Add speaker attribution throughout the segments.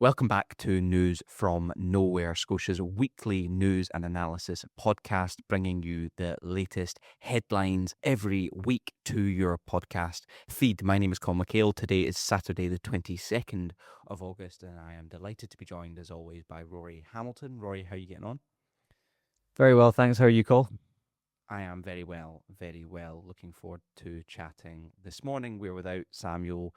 Speaker 1: Welcome back to News from Nowhere, Scotia's weekly news and analysis podcast, bringing you the latest headlines every week to your podcast feed. My name is Coll McCail. Today is Saturday, the 22nd of August, and I am delighted to be joined, as always, by Rory Hamilton. Rory, how are you getting on?
Speaker 2: Very well, thanks. How are you, Coll?
Speaker 1: I am very well, very well. Looking forward to chatting this morning. We're without Samuel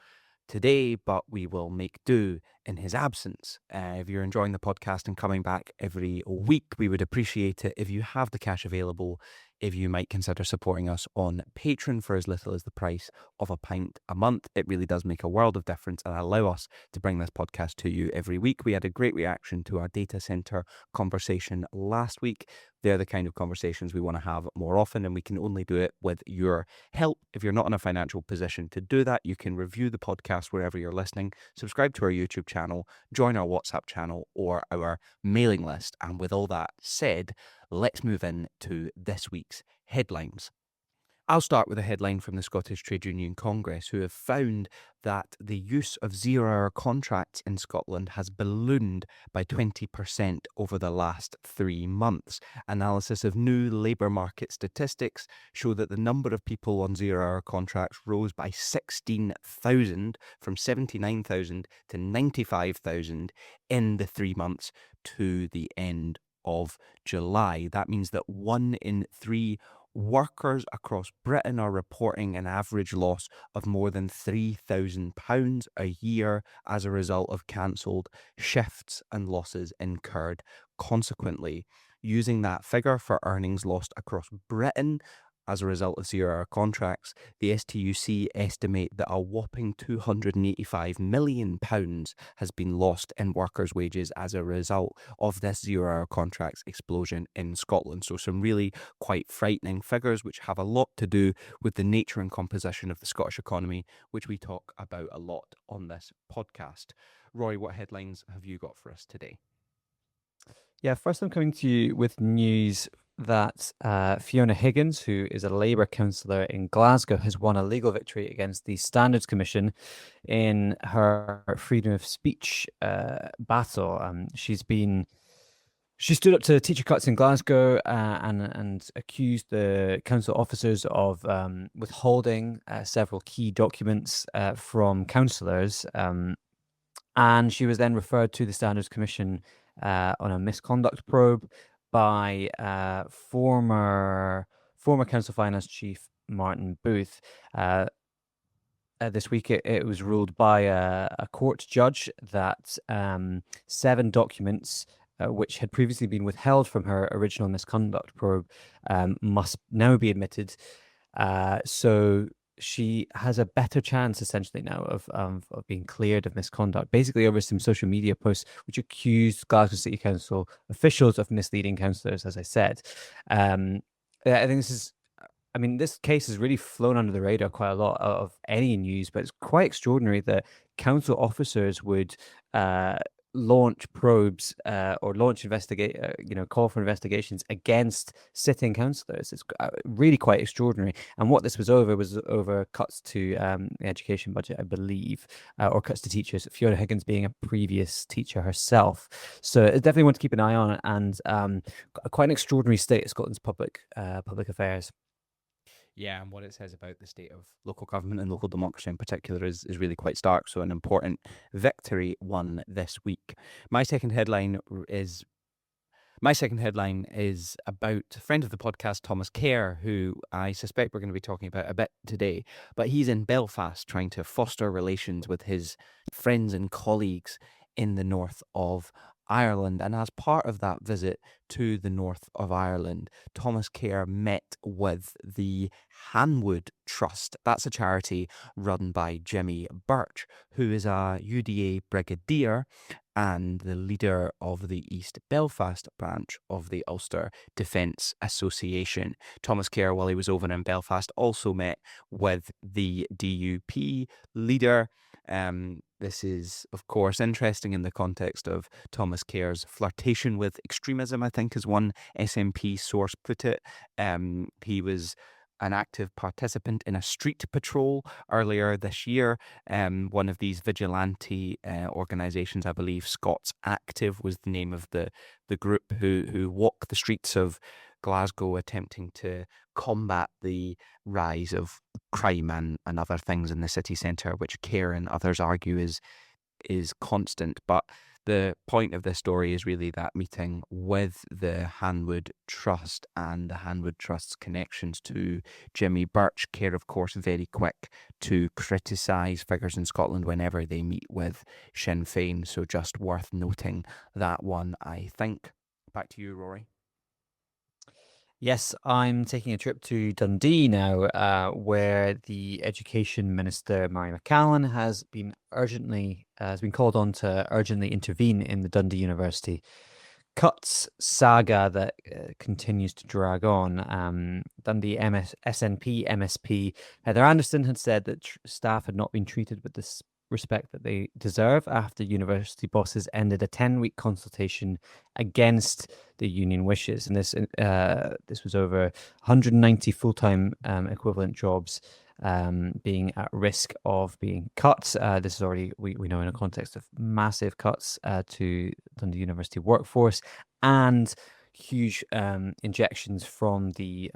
Speaker 1: today, but we will make do in his absence. If you're enjoying the podcast and coming back every week, we would appreciate it if you have the cash available, if you might consider supporting us on Patreon for as little as the price of a pint a month. It really does make a world of difference and allow us to bring this podcast to you every week. We had a great reaction to our data center conversation last week. They're the kind of conversations we want to have more often, and we can only do it with your help. If you're not in a financial position to do that, you can review the podcast wherever you're listening, subscribe to our YouTube channel, join our WhatsApp channel or our mailing list. And with all that said, let's move into this week's headlines. I'll start with a headline from the Scottish Trade Union Congress, who have found that the use of zero-hour contracts in Scotland has ballooned by 20% over the last 3 months. Analysis of new labour market statistics show that the number of people on zero-hour contracts rose by 16,000, from 79,000 to 95,000 in the 3 months to the end of July. That means that 1 in 3 workers across Britain are reporting an average loss of more than £3,000 a year as a result of cancelled shifts and losses incurred consequently. Using that figure for earnings lost across Britain as a result of zero-hour contracts, the STUC estimate that a whopping £285 million has been lost in workers' wages as a result of this zero-hour contracts explosion in Scotland. So some really quite frightening figures, which have a lot to do with the nature and composition of the Scottish economy, which we talk about a lot on this podcast. Roy, what headlines have you got for us today?
Speaker 2: Yeah, first I'm coming to you with news that Fiona Higgins, who is a Labour councillor in Glasgow, has won a legal victory against the Standards Commission in her freedom of speech battle. She stood up to teacher cuts in Glasgow and accused the council officers of withholding several key documents from councillors. And she was then referred to the Standards Commission on a misconduct probe by former Council Finance Chief Martin Booth. This week, it was ruled by a court judge that 7 documents which had previously been withheld from her original misconduct probe must now be admitted. So she has a better chance, essentially, now of being cleared of misconduct, basically over some social media posts which accused Glasgow City Council officials of misleading councillors, as I said. I think this case has really flown under the radar quite a lot of any news, but it's quite extraordinary that council officers would launch probes or call for investigations against sitting councillors. It's really quite extraordinary. And what this was over cuts to the education budget, I believe, or cuts to teachers. Fiona Higgins being a previous teacher herself. So it's definitely one to keep an eye on, and quite an extraordinary state of Scotland's public affairs.
Speaker 1: Yeah, and what it says about the state of local government and local democracy in particular is really quite stark. So an important victory won this week. My second headline is about a friend of the podcast, Thomas Kerr, who I suspect we're going to be talking about a bit today. But he's in Belfast trying to foster relations with his friends and colleagues in the north of Ireland. And as part of that visit to the north of Ireland, Thomas Kerr met with the Hanwood Trust. That's a charity run by Jimmy Birch, who is a UDA brigadier and the leader of the East Belfast branch of the Ulster Defence Association. Thomas Kerr, while he was over in Belfast, also met with the DUP leader. This is, of course, interesting in the context of Thomas Kerr's flirtation with extremism, I think, as one SNP source put it. He was an active participant in a street patrol earlier this year. One of these vigilante organisations, I believe, Scots Active was the name of the group who walk the streets of Glasgow attempting to combat the rise of crime and other things in the city centre, which Care and others argue is constant. But the point of this story is really that meeting with the Hanwood Trust and the Hanwood Trust's connections to Jimmy Birch. Care, of course, very quick to criticise figures in Scotland whenever they meet with Sinn Féin. So just worth noting that one, I think. Back to you, Rory.
Speaker 2: Yes, I'm taking a trip to Dundee now, where the Education Minister, Mary McCail, has been called on to urgently intervene in the Dundee University cuts saga that continues to drag on. Dundee SNP MSP Heather Anderson had said that staff had not been treated with the respect that they deserve after university bosses ended a 10-week consultation against the union wishes, and this was over 190 full-time equivalent jobs being at risk of being cut. This is already, we know, in a context of massive cuts to Dundee University workforce and huge injections from the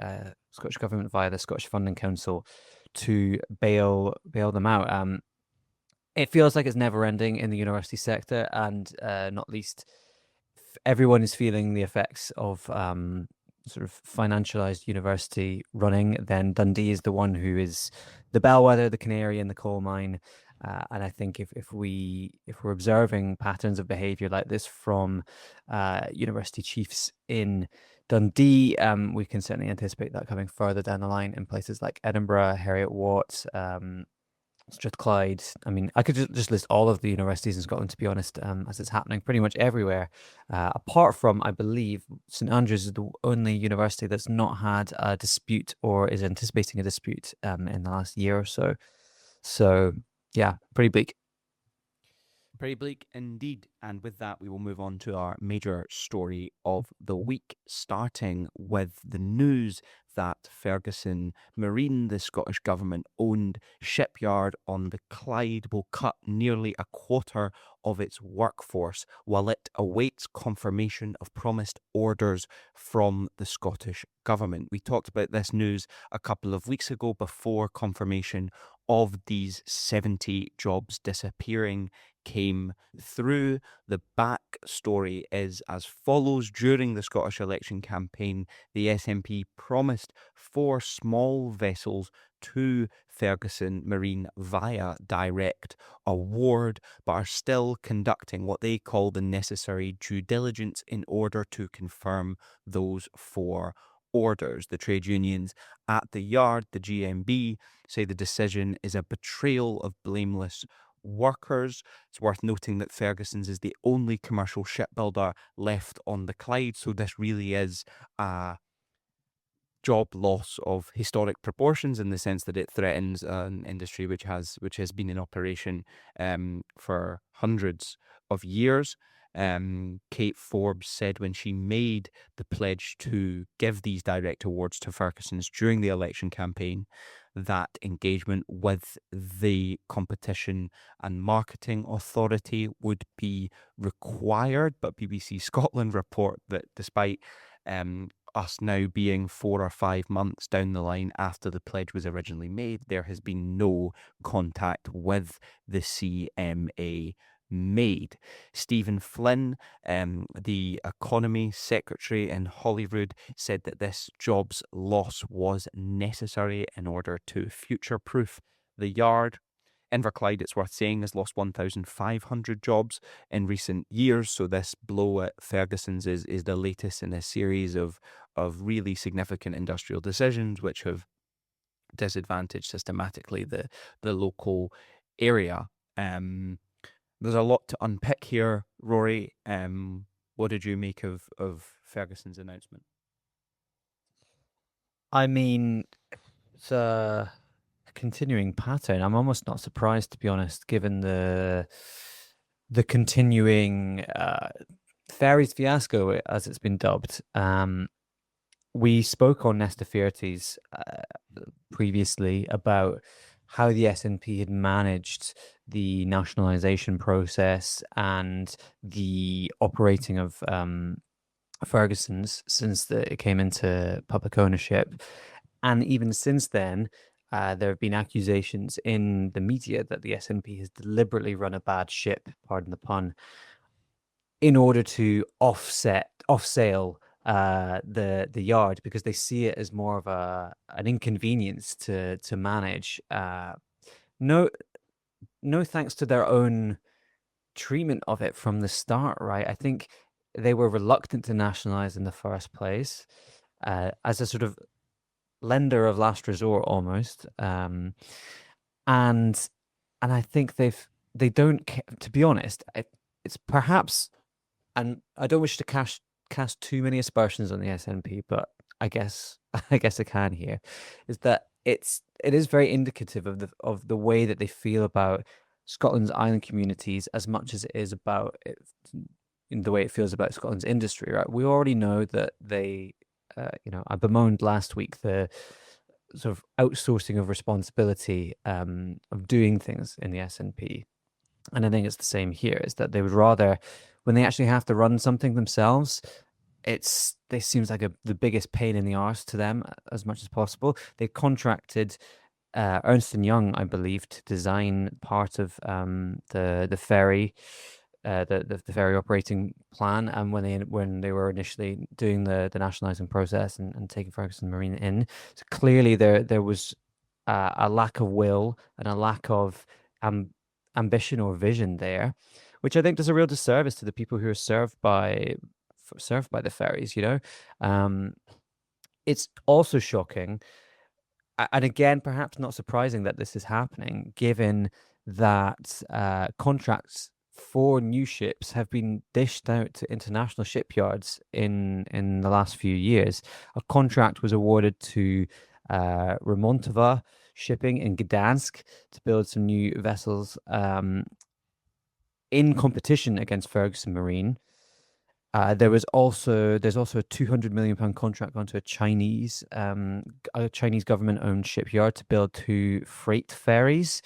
Speaker 2: Scottish Government via the Scottish Funding Council to bail them out. It feels like it's never ending in the university sector, and not least, everyone is feeling the effects of sort of financialized university running. Then Dundee is the one who is the bellwether, the canary in the coal mine. And I think if we're observing patterns of behavior like this from university chiefs in Dundee, we can certainly anticipate that coming further down the line in places like Edinburgh, Heriot-Watt, Clyde. I mean, I could just list all of the universities in Scotland, to be honest, as it's happening pretty much everywhere, apart from, I believe, St Andrews is the only university that's not had a dispute or is anticipating a dispute in the last year or so. So, yeah, pretty bleak.
Speaker 1: Pretty bleak indeed. And with that, we will move on to our major story of the week, starting with the news that Ferguson Marine, the Scottish Government-owned shipyard on the Clyde, will cut nearly a quarter of its workforce while it awaits confirmation of promised orders from the Scottish Government. We talked about this news a couple of weeks ago before confirmation of these 70 jobs disappearing came through. The backstory is as follows. During the Scottish election campaign, the SNP promised 4 small vessels to Ferguson Marine via direct award, but are still conducting what they call the necessary due diligence in order to confirm those 4 orders. The trade unions at the yard, the GMB, say the decision is a betrayal of blameless workers. It's worth noting that Ferguson's is the only commercial shipbuilder left on the Clyde, so this really is a job loss of historic proportions in the sense that it threatens an industry which has been in operation for hundreds of years. Kate Forbes said when she made the pledge to give these direct awards to Ferguson's during the election campaign, that engagement with the Competition and Marketing Authority would be required. But BBC Scotland report that despite us now being 4 or 5 months down the line after the pledge was originally made, there has been no contact with the CMA made. Stephen Flynn, the Economy Secretary in Holyrood, said that this jobs loss was necessary in order to future-proof the yard. Inverclyde, it's worth saying, has lost 1,500 jobs in recent years, so this blow at Ferguson's is the latest in a series of really significant industrial decisions which have disadvantaged systematically the local area. There's a lot to unpick here, Rory. What did you make of Ferguson's announcement?
Speaker 2: I mean, it's a continuing pattern. I'm almost not surprised, to be honest, given the continuing ferries fiasco, as it's been dubbed. we spoke on Nesta Fiertes previously about how the SNP had managed the nationalisation process and the operating of Ferguson's since it came into public ownership. And even since then, there have been accusations in the media that the SNP has deliberately run a bad ship, pardon the pun, in order to offsail the yard, because they see it as more of an inconvenience to manage. No, no thanks to their own treatment of it from the start, right? I think they were reluctant to nationalize in the first place, as a sort of lender of last resort almost. And I think they don't to be honest, it's perhaps, and I don't wish to cast too many aspersions on the SNP, but I guess I can here, is that it is very indicative of the way that they feel about Scotland's island communities as much as it is about it, in the way it feels about Scotland's industry, right? We already know that they, I bemoaned last week the sort of outsourcing of responsibility of doing things in the SNP. And I think it's the same here, is that they would rather, when they actually have to run something themselves, this seems like the biggest pain in the arse to them as much as possible. They contracted Ernst & Young, I believe, to design part of the ferry, the ferry operating plan, and when they were initially doing the nationalising process and taking Ferguson Marine in. So clearly there was a lack of will and a lack of ambition or vision there, which I think does a real disservice to the people who are served by the ferries. It's also shocking, and again, perhaps not surprising that this is happening, given that contracts for new ships have been dished out to international shipyards in the last few years. A contract was awarded to Remontova Shipping in Gdansk to build some new vessels in competition against Ferguson Marine. There's also a £200 million contract onto a Chinese government-owned shipyard to build 2 freight ferries.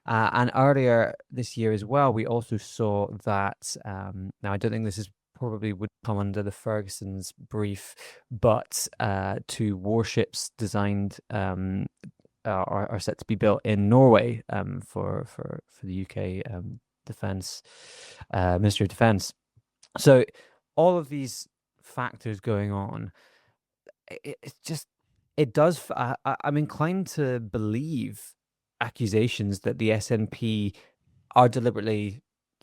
Speaker 2: And earlier this year as well, we also saw that, now I don't think this is probably would come under the Ferguson's brief, but 2 warships designed are set to be built in Norway for the UK Defence Ministry of Defence. So all of these factors going on, I'm inclined to believe accusations that the SNP are deliberately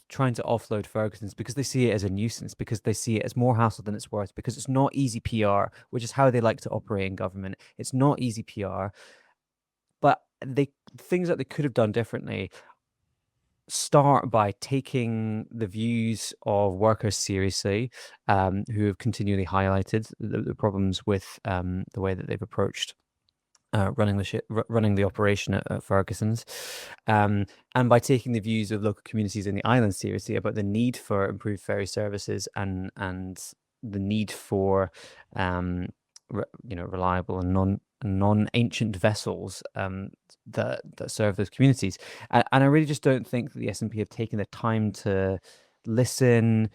Speaker 2: trying to offload Ferguson's because they see it as a nuisance, because they see it as more hassle than it's worth, because it's not easy PR, which is how they like to operate in government. It's not easy PR, but things that they could have done differently start by taking the views of workers seriously, who have continually highlighted the problems with the way that they've approached running the operation at Ferguson's, and by taking the views of local communities in the island seriously about the need for improved ferry services and the need for reliable and non-ancient vessels that serve those communities. And I really just don't think that the SNP have taken the time to listen.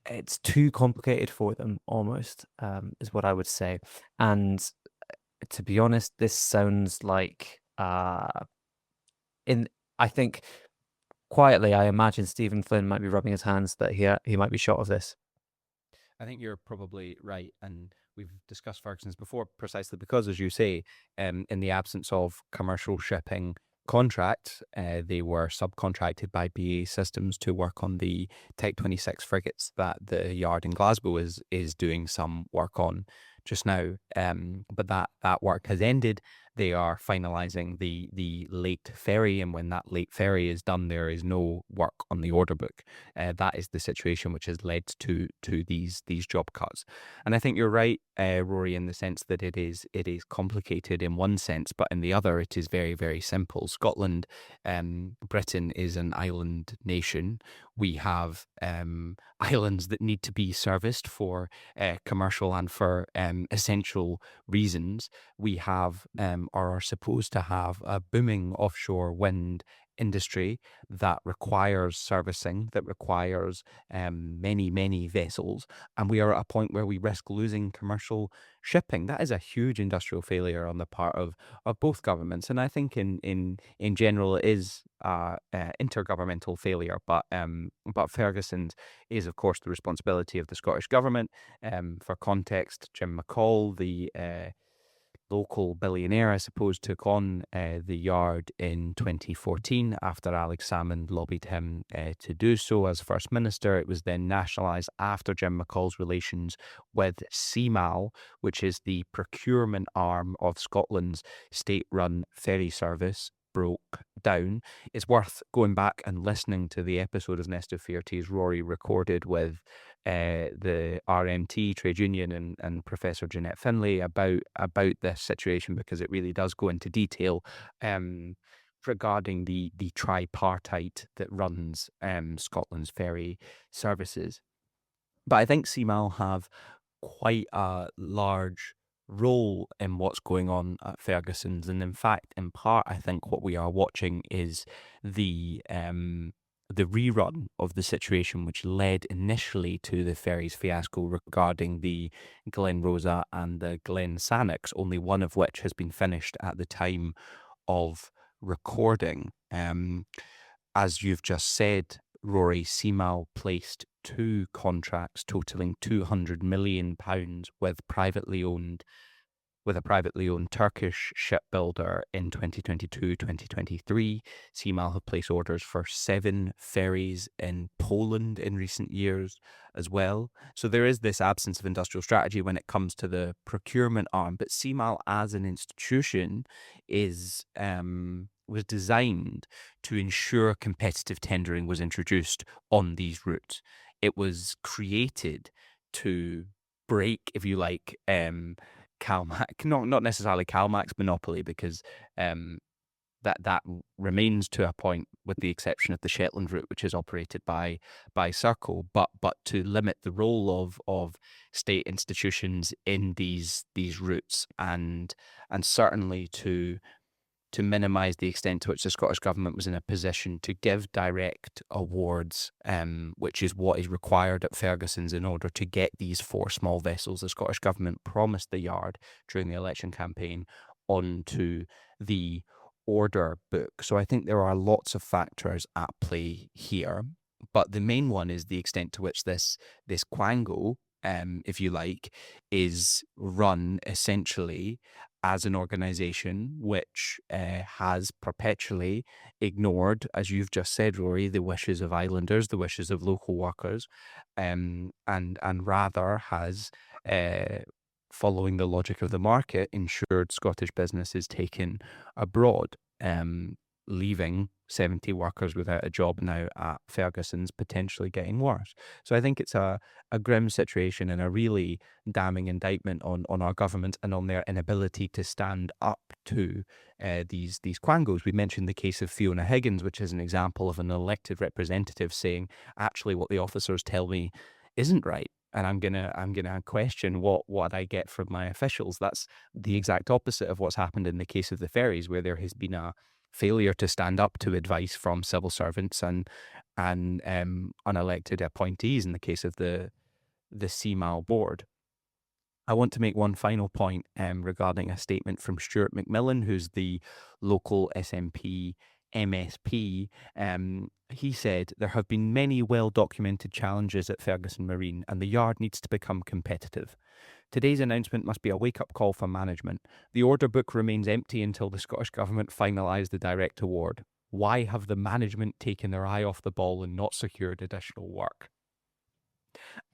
Speaker 2: It's too complicated for them, almost, is what I would say. And to be honest, this sounds like I think quietly, I imagine Stephen Flynn might be rubbing his hands that he might be shot of this.
Speaker 1: I think you're probably right, and we've discussed Ferguson's before precisely because, as you say, in the absence of commercial shipping contract, they were subcontracted by BAE Systems to work on the Type 26 frigates that the yard in Glasgow is doing some work on just now. But that work has ended. They are finalising the late ferry, and when that late ferry is done, there is no work on the order book. That is the situation which has led to these job cuts. And I think you're right, Rory, in the sense that it is complicated in one sense, but in the other, it is very, very simple. Scotland, Britain is an island nation. We have islands that need to be serviced for commercial and for essential reasons, we have or are supposed to have a booming offshore wind industry that requires servicing, that requires many vessels, and we are at a point where we risk losing commercial shipping. That is a huge industrial failure on the part of both governments, and I think in general it is intergovernmental failure. But Ferguson's is of course the responsibility of the Scottish government. For context, Jim McCail, the local billionaire, I suppose, took on the yard in 2014 after Alex Salmond lobbied him to do so as First Minister. It was then nationalised after Jim McCall's relations with CMAL, which is the procurement arm of Scotland's state-run ferry service, broke down. It's worth going back and listening to the episode, as Nesto Fearty's Rory recorded with the RMT trade union and Professor Jeanette Finlay about this situation, because it really does go into detail regarding the tripartite that runs Scotland's ferry services. But I think CMAL have quite a large role in what's going on at Ferguson's, and in fact, in part, I think what we are watching is the rerun of the situation which led initially to the ferries fiasco regarding the Glen Rosa and the Glen Sannox, only one of which has been finished at the time of recording. As you've just said, Rory, CMAL placed 2 contracts totaling £200 million with a privately owned Turkish shipbuilder in 2022-2023. CMAL have placed orders for 7 ferries in Poland in recent years as well. So there is this absence of industrial strategy when it comes to the procurement arm, but CMAL as an institution was designed to ensure competitive tendering was introduced on these routes. It was created to break, if you like, CalMac, not necessarily CalMac's monopoly, because that remains to a point, with the exception of the Shetland route, which is operated by Serco, but to limit the role of state institutions in these routes, and certainly to minimise the extent to which the Scottish Government was in a position to give direct awards, which is what is required at Ferguson's in order to get these 4 small vessels the Scottish Government promised the yard during the election campaign onto the order book. So I think there are lots of factors at play here, but the main one is the extent to which this quango, if you like, is run essentially as an organisation which has perpetually ignored, as you've just said, Rory, the wishes of islanders, the wishes of local workers, and rather has, following the logic of the market, ensured Scottish businesses taken abroad, leaving 70 workers without a job now at Ferguson's, potentially getting worse. So I think it's a grim situation and a really damning indictment on our government and on their inability to stand up to these quangos. We mentioned the case of Fiona Higgins, which is an example of an elected representative saying, actually, what the officers tell me isn't right, and I'm gonna question what I get from my officials. That's the exact opposite of what's happened in the case of the ferries, where there has been a failure to stand up to advice from civil servants and unelected appointees in the case of the CMAL board. I want to make one final point regarding a statement from Stuart McMillan, who's the local SNP MSP. He said, "There have been many well-documented challenges at Ferguson Marine, and the yard needs to become competitive. Today's announcement must be a wake-up call for management. The order book remains empty until the Scottish Government finalise the direct award. Why have the management taken their eye off the ball and not secured additional work?"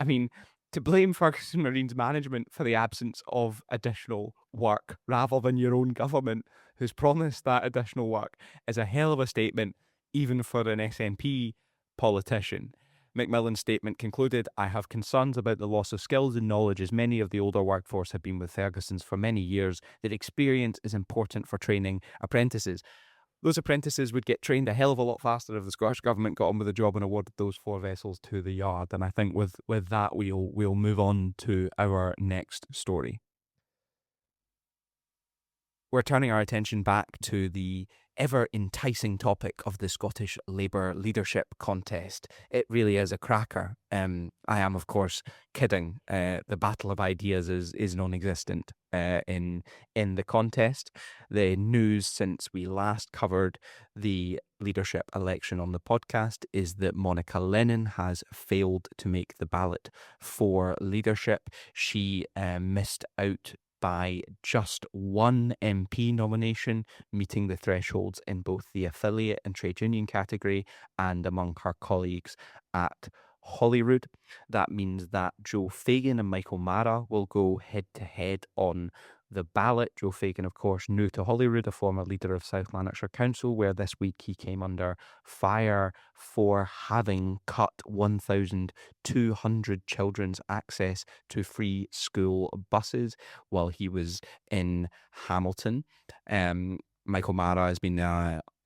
Speaker 1: I mean, to blame Ferguson Marine's management for the absence of additional work rather than your own government, who's promised that additional work, is a hell of a statement, even for an SNP politician. McMillan's statement concluded, "I have concerns about the loss of skills and knowledge, as many of the older workforce have been with Ferguson's for many years. That experience is important for training apprentices." Those apprentices would get trained a hell of a lot faster if the Scottish Government got on with the job and awarded those 4 vessels to the yard. And I think with that, we'll move on to our next story. we're turning our attention back to the ever enticing topic of the Scottish Labour leadership contest. It really is a cracker. I am, of course, kidding. The battle of ideas is non-existent in the contest. The news since we last covered the leadership election on the podcast is that Monica Lennon has failed to make the ballot for leadership. She missed out by just one MP nomination, meeting the thresholds in both the affiliate and trade union category and among her colleagues at Holyrood. That means that Joe Fagan and Michael Mara will go head to head on the ballot. Joe Fagan, of course, new to Holyrood, a former leader of South Lanarkshire Council, where this week he came under fire for having cut 1,200 children's access to free school buses while he was in Hamilton. Michael Mara has been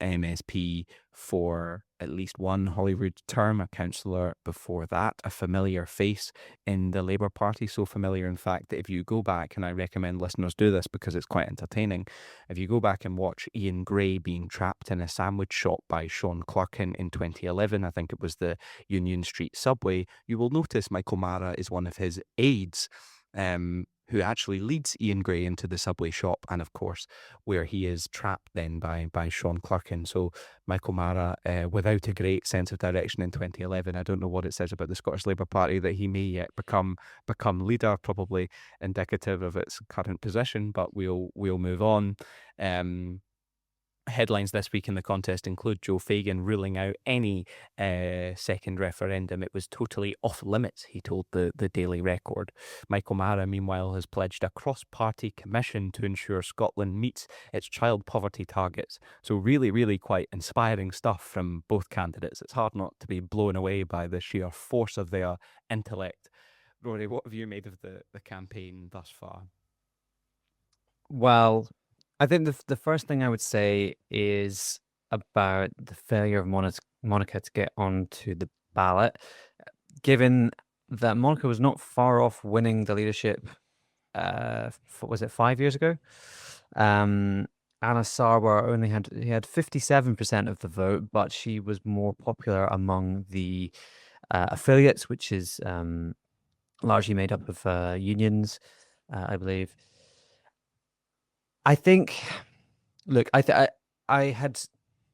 Speaker 1: MSP for at least one Holyrood term, a councillor before that, a familiar face in the Labour Party, so familiar in fact that if you go back, and I recommend listeners do this because it's quite entertaining, if you go back and watch Ian Gray being trapped in a sandwich shop by Sean Clurkin in 2011, I think it was the Union Street subway, you will notice Michael Mara is one of his aides, who actually leads Ian Gray into the subway shop, and of course where he is trapped then by Sean Clurkin. So Michael Mara, without a great sense of direction in 2011, I don't know what it says about the Scottish Labour Party that he may yet become leader, probably indicative of its current position, but we'll move on. Headlines this week in the contest include Joe Fagan ruling out any second referendum. It was totally off limits, he told the Daily Record. Michael Mara, meanwhile, has pledged a cross-party commission to ensure Scotland meets its child poverty targets. So really, really quite inspiring stuff from both candidates. It's hard not to be blown away by the sheer force of their intellect. Rory, what have you made of the campaign thus far?
Speaker 2: Well, I think the first thing I would say is about the failure of Monica to get onto the ballot, given that Monica was not far off winning the leadership. Was it 5 years ago? Anna Sarwar only had 57% of the vote, but she was more popular among the affiliates, which is largely made up of unions, I believe. I think, look, I had,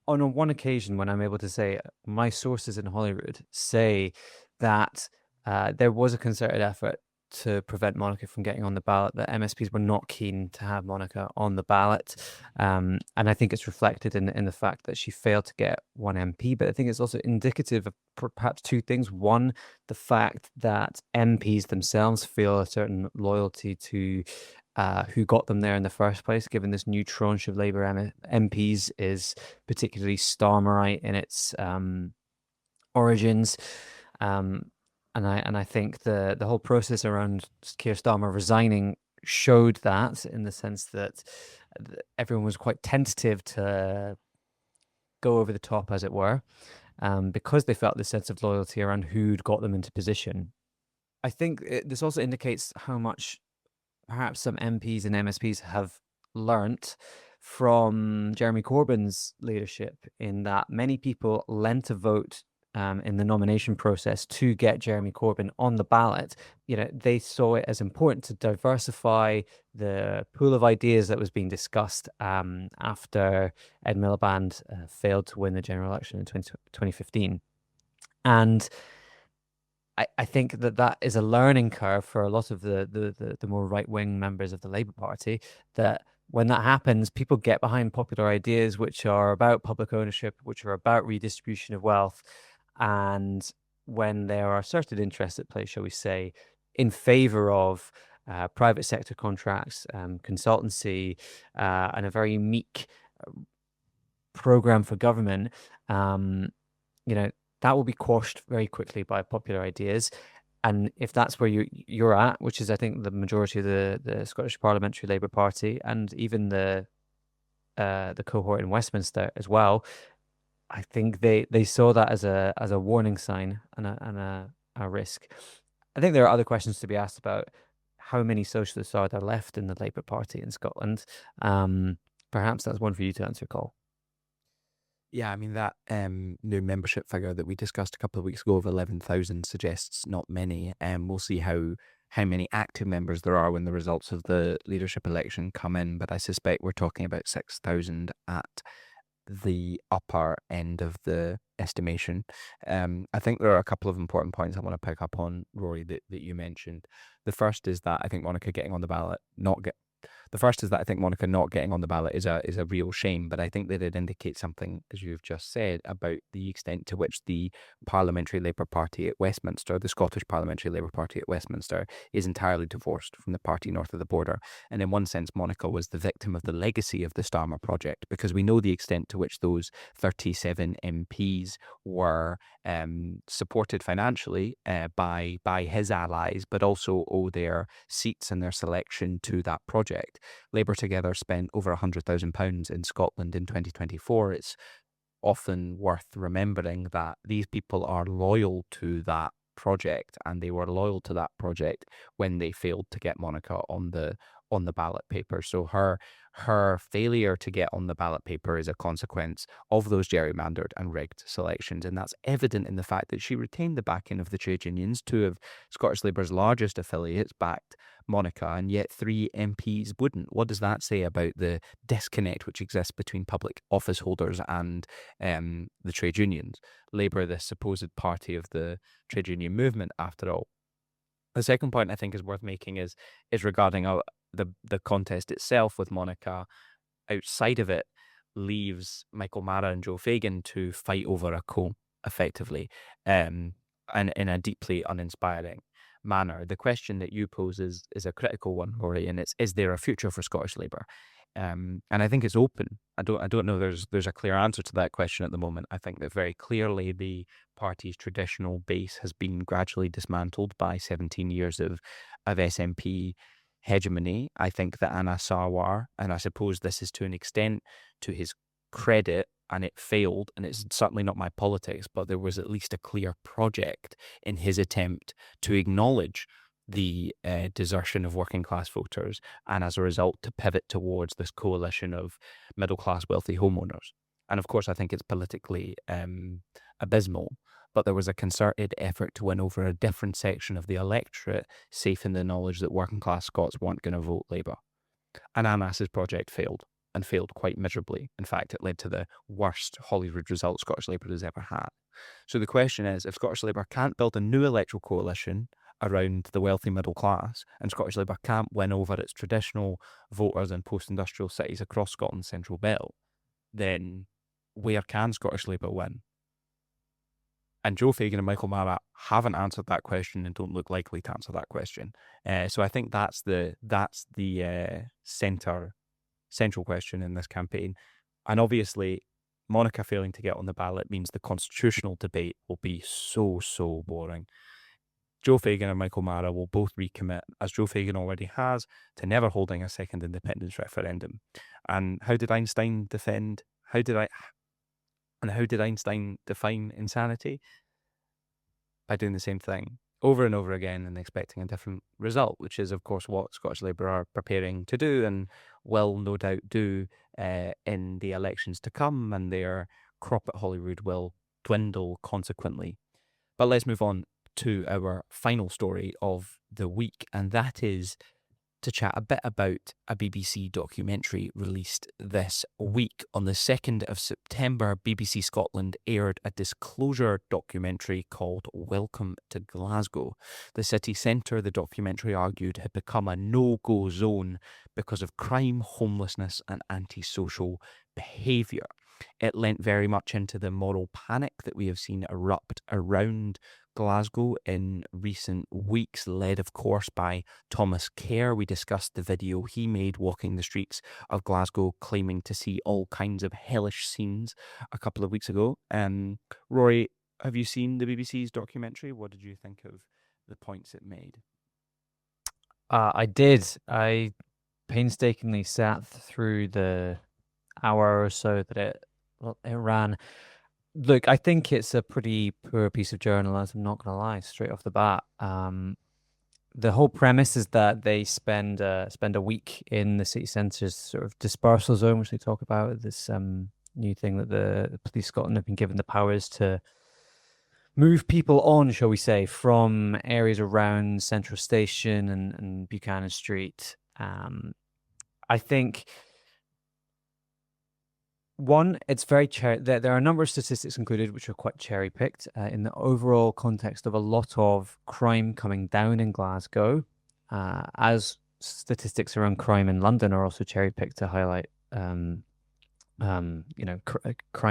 Speaker 2: on one occasion when I'm able to say, my sources in Holyrood say that there was a concerted effort to prevent Monica from getting on the ballot, that MSPs were not keen to have Monica on the ballot. And I think it's reflected in the fact that she failed to get one MP. But I think it's also indicative of perhaps two things. One, the fact that MPs themselves feel a certain loyalty to who got them there in the first place, given this new tranche of Labour MPs is particularly Starmerite in its origins. And I think the whole process around Keir Starmer resigning showed that, in the sense that everyone was quite tentative to go over the top, as it were, because they felt this sense of loyalty around who'd got them into position. I think this also indicates how much perhaps some MPs and MSPs have learnt from Jeremy Corbyn's leadership, in that many people lent a vote in the nomination process to get Jeremy Corbyn on the ballot. You know, they saw it as important to diversify the pool of ideas that was being discussed after Ed Miliband failed to win the general election in 2015. And I think that is a learning curve for a lot of the more right-wing members of the Labour Party, that when that happens, people get behind popular ideas which are about public ownership, which are about redistribution of wealth. And when there are certain interests at play, shall we say, in favour of private sector contracts, consultancy, and a very meek programme for government, that will be quashed very quickly by popular ideas. And if that's where you're at, which is, I think, the majority of the Scottish Parliamentary Labour Party, and even the cohort in Westminster as well, I think they saw that as a warning sign and a risk. I think there are other questions to be asked about how many socialists are there left in the Labour Party in Scotland? Perhaps that's one for you to answer, Coll.
Speaker 1: Yeah, I mean, that new membership figure that we discussed a couple of weeks ago of 11,000 suggests not many. We'll see how many active members there are when the results of the leadership election come in, but I suspect we're talking about 6,000 at the upper end of the estimation. I think there are a couple of important points I want to pick up on, Rory, that you mentioned. The first is that I think Monica getting on the ballot, the first is that I think Monica not getting on the ballot is a real shame, but I think that it indicates something, as you've just said, about the extent to which the Parliamentary Labour Party at Westminster, the Scottish Parliamentary Labour Party at Westminster, is entirely divorced from the party north of the border. And in one sense, Monica was the victim of the legacy of the Starmer project, because we know the extent to which those 37 MPs were supported financially by his allies, but also owe their seats and their selection to that project. Labour Together spent over £100,000 in Scotland in 2024. It's often worth remembering that these people are loyal to that project, and they were loyal to that project when they failed to get Monica on the ballot paper. So her failure to get on the ballot paper is a consequence of those gerrymandered and rigged selections, and that's evident in the fact that she retained the backing of the trade unions. Two of Scottish Labour's largest affiliates backed Monica, and yet 3 MPs wouldn't. What does that say about the disconnect which exists between public office holders and the trade unions? Labour, the supposed party of the trade union movement, after all. The second point I think is worth making is regarding the contest itself with Monica. Outside of it leaves Michael Mara and Joe Fagan to fight over a comb, effectively, and in a deeply uninspiring manner. The question that you pose is a critical one, Rory, and it's, is there a future for Scottish Labour? And I think it's open. I don't know there's a clear answer to that question at the moment. I think that very clearly the party's traditional base has been gradually dismantled by 17 years of SNP hegemony. I think that Anna Sarwar, and I suppose this is to an extent to his credit, and it failed, and it's certainly not my politics, but there was at least a clear project in his attempt to acknowledge the desertion of working class voters, and as a result to pivot towards this coalition of middle class wealthy homeowners. And of course I think it's politically abysmal, but there was a concerted effort to win over a different section of the electorate, safe in the knowledge that working class Scots weren't going to vote Labour. And Anas's project failed, and failed quite miserably. In fact, it led to the worst Holyrood result Scottish Labour has ever had. So the question is, if Scottish Labour can't build a new electoral coalition around the wealthy middle class, and Scottish Labour can't win over its traditional voters in post-industrial cities across Scotland's central belt, then where can Scottish Labour win? And Joe Fagan and Michael Mara haven't answered that question and don't look likely to answer that question. So I think that's the central question in this campaign. And obviously, Monica failing to get on the ballot means the constitutional debate will be so boring. Joe Fagan and Michael Mara will both recommit, as Joe Fagan already has, to never holding a second independence referendum. And how did Einstein define insanity? By doing the same thing over and over again and expecting a different result, which is, of course, what Scottish Labour are preparing to do and will no doubt do in the elections to come, and their crop at Holyrood will dwindle consequently. But let's move on to our final story of the week, and that is to chat a bit about a BBC documentary released this week. On the 2nd of September, BBC Scotland aired a disclosure documentary called Welcome to Glasgow. The city centre, the documentary argued, had become a no-go zone because of crime, homelessness and antisocial behaviour. It lent very much into the moral panic that we have seen erupt around Glasgow in recent weeks, led of course by Thomas Kerr. We discussed the video he made walking the streets of Glasgow, claiming to see all kinds of hellish scenes a couple of weeks ago. Rory, have you seen the BBC's documentary? What did you think of the points it made?
Speaker 2: I did. I painstakingly sat through the hour or so that it ran. Look, I think it's a pretty poor piece of journalism, not going to lie, straight off the bat. the whole premise is that they spend a week in the city centre's sort of dispersal zone, which they talk about, this new thing that the police Scotland have been given the powers to move people on, shall we say, from areas around Central Station and Buchanan Street. I think one, it's very there are a number of statistics included which are quite cherry picked in the overall context of a lot of crime coming down in Glasgow, as statistics around crime in London are also cherry picked to highlight, crime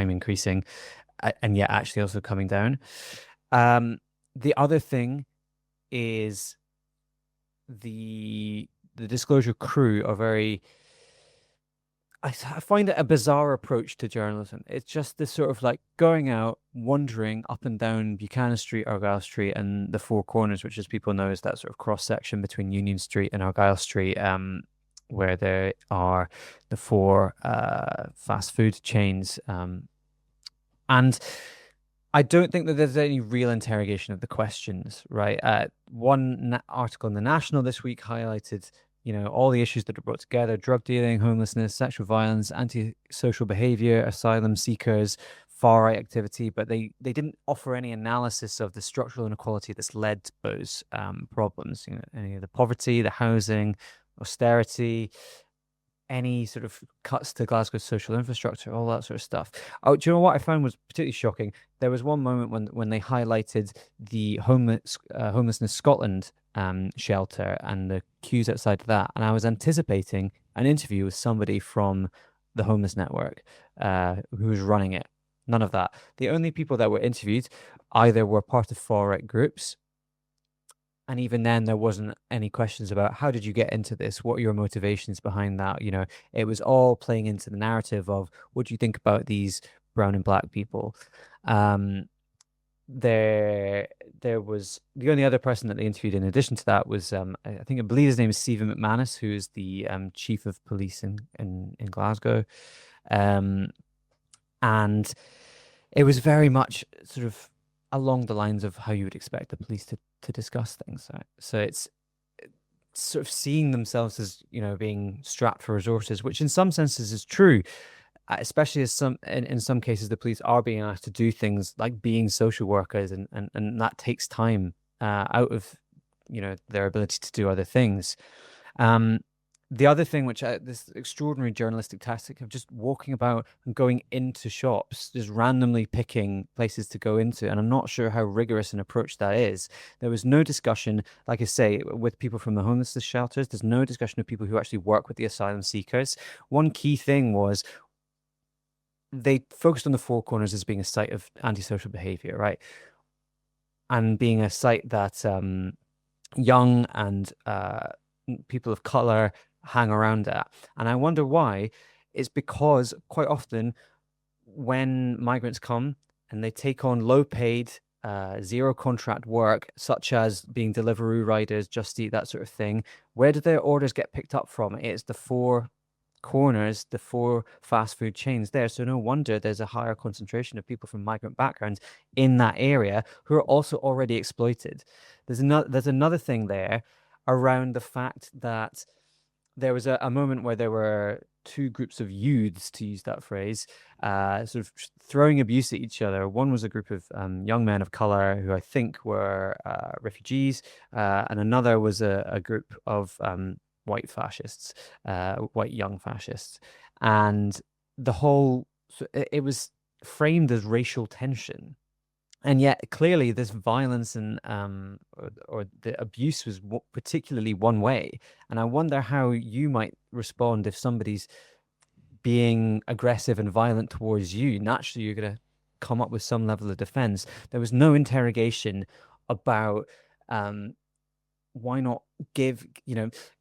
Speaker 2: increasing, and yet actually also coming down. The other thing is the Disclosure crew are very. I find it a bizarre approach to journalism. It's just this sort of like going out, wandering up and down Buchanan Street, Argyle Street, and the Four Corners, which, as people know, is that sort of cross section between Union Street and Argyle Street, where there are the four fast food chains. And I don't think that there's any real interrogation of the questions, right? One article in the National this week highlighted all the issues that are brought together: drug dealing, homelessness, sexual violence, antisocial behavior, asylum seekers, far-right activity, but they didn't offer any analysis of the structural inequality that's led to those problems. Any of the poverty, the housing, austerity, any sort of cuts to Glasgow's social infrastructure, all that sort of stuff. Oh, do you know what I found was particularly shocking? There was one moment when they highlighted the Homelessness Scotland shelter and the queues outside of that, and I was anticipating an interview with somebody from the Homeless Network who was running it. None of that. The only people that were interviewed either were part of far-right groups, and even then there wasn't any questions about how did you get into this, what are your motivations behind that. It was all playing into the narrative of what do you think about these brown and black people. There was the only other person that they interviewed in addition to that was I believe his name is Stephen McManus, who is the chief of police in Glasgow, and it was very much sort of along the lines of how you would expect the police to discuss things. Right? So it's sort of seeing themselves as being strapped for resources, which in some senses is true. Especially as in some cases the police are being asked to do things like being social workers, and that takes time out of their ability to do other things. The other thing, which this extraordinary journalistic tactic of just walking about and going into shops, just randomly picking places to go into, and I'm not sure how rigorous an approach that is. There was no discussion, like I say, with people from the homelessness shelters. There's no discussion of people who actually work with the asylum seekers. One key thing was they focused on the Four Corners as being a site of antisocial behavior, right? And being a site that young and people of color hang around at. And I wonder why. It's because quite often when migrants come and they take on low-paid, zero contract work, such as being Deliveroo riders, Just Eat, that sort of thing, where do their orders get picked up from? It's the Four Corners, the four fast food chains there. So no wonder there's a higher concentration of people from migrant backgrounds in that area who are also already exploited. There's another thing there around the fact that there was a moment where there were two groups of youths, to use that phrase, sort of throwing abuse at each other. One was a group of young men of color who I think were refugees, and another was a group of white fascists, white young fascists, and it was framed as racial tension, and yet clearly this violence and or the abuse was particularly one way. And I wonder how you might respond if somebody's being aggressive and violent towards you. Naturally, you're going to come up with some level of defense. There was no interrogation about why not give,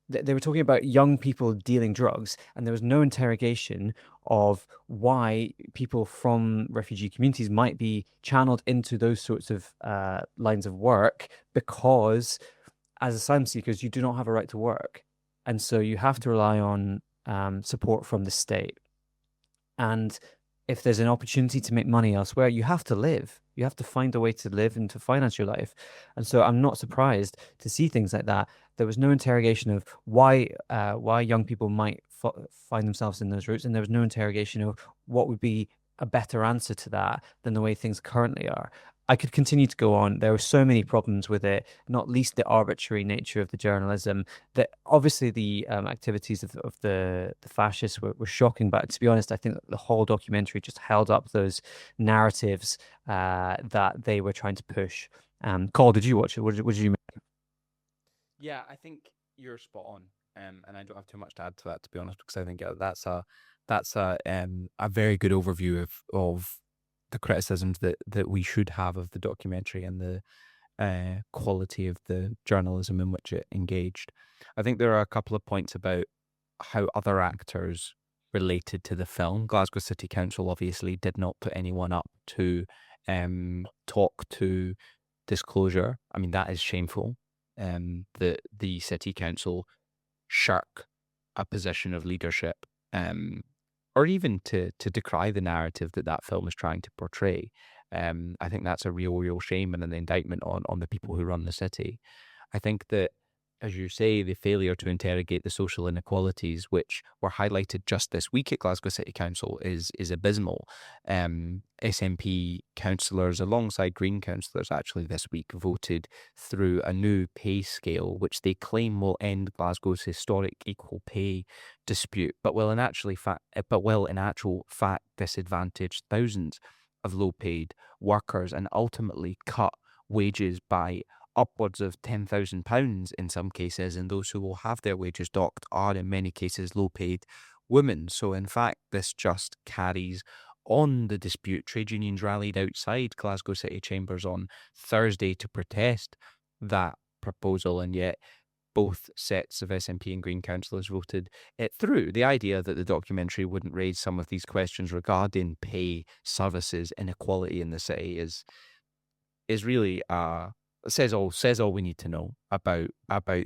Speaker 2: they were talking about young people dealing drugs, and there was no interrogation of why people from refugee communities might be channeled into those sorts of lines of work, because as asylum seekers, you do not have a right to work. And so you have to rely on support from the state. And if there's an opportunity to make money elsewhere, you have to live. You have to find a way to live and to finance your life. And so I'm not surprised to see things like that. There was no interrogation of why young people might find themselves in those routes, and there was no interrogation of what would be a better answer to that than the way things currently are. I could continue to go on. There were so many problems with it, not least the arbitrary nature of the journalism. That obviously the activities of the fascists were shocking, but to be honest, I think that the whole documentary just held up those narratives that they were trying to push. Coll, did you watch it? What did you make?
Speaker 1: Yeah, I think you're spot on, and I don't have too much to add to that, to be honest, because I think that's a very good overview of the criticisms that we should have of the documentary and the quality of the journalism in which it engaged. I think there are a couple of points about how other actors related to the film. Glasgow City Council obviously did not put anyone up to talk to disclosure. I mean, that is shameful. That the city council shirk a position of leadership, or even to decry the narrative that film is trying to portray. I think that's a real shame and an indictment on the people who run the city. I think that, as you say, the failure to interrogate the social inequalities which were highlighted just this week at Glasgow City Council is abysmal. SNP councillors, alongside Green councillors, actually this week voted through a new pay scale, which they claim will end Glasgow's historic equal pay dispute, but will in actual fact disadvantage thousands of low-paid workers and ultimately cut wages by upwards of £10,000 in some cases, and those who will have their wages docked are in many cases low-paid women. So in fact, this just carries on the dispute. Trade unions rallied outside Glasgow City Chambers on Thursday to protest that proposal, and yet both sets of SNP and Green councillors voted it through. The idea that the documentary wouldn't raise some of these questions regarding pay, services, inequality in the city is really says all we need to know about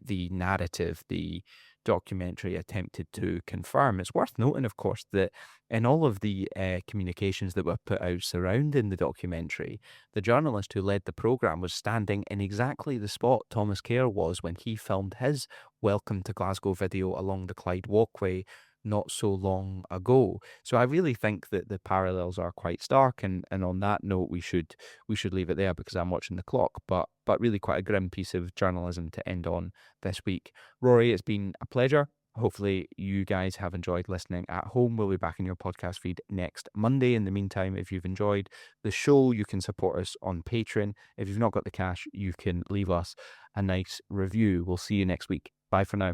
Speaker 1: the narrative the documentary attempted to confirm. It's worth noting, of course, that in all of the communications that were put out surrounding the documentary, the journalist who led the programme was standing in exactly the spot Thomas Kerr was when he filmed his Welcome to Glasgow video along the Clyde walkway not so long ago. So I really think that the parallels are quite stark, and on that note we should leave it there because I'm watching the clock, but really quite a grim piece of journalism to end on this week. Rory, it's been a pleasure. Hopefully you guys have enjoyed listening at home. We'll be back in your podcast feed next Monday. In the meantime, if you've enjoyed the show, you can support us on Patreon. If you've not got the cash, you can leave us a nice review. We'll see you next week. Bye for now.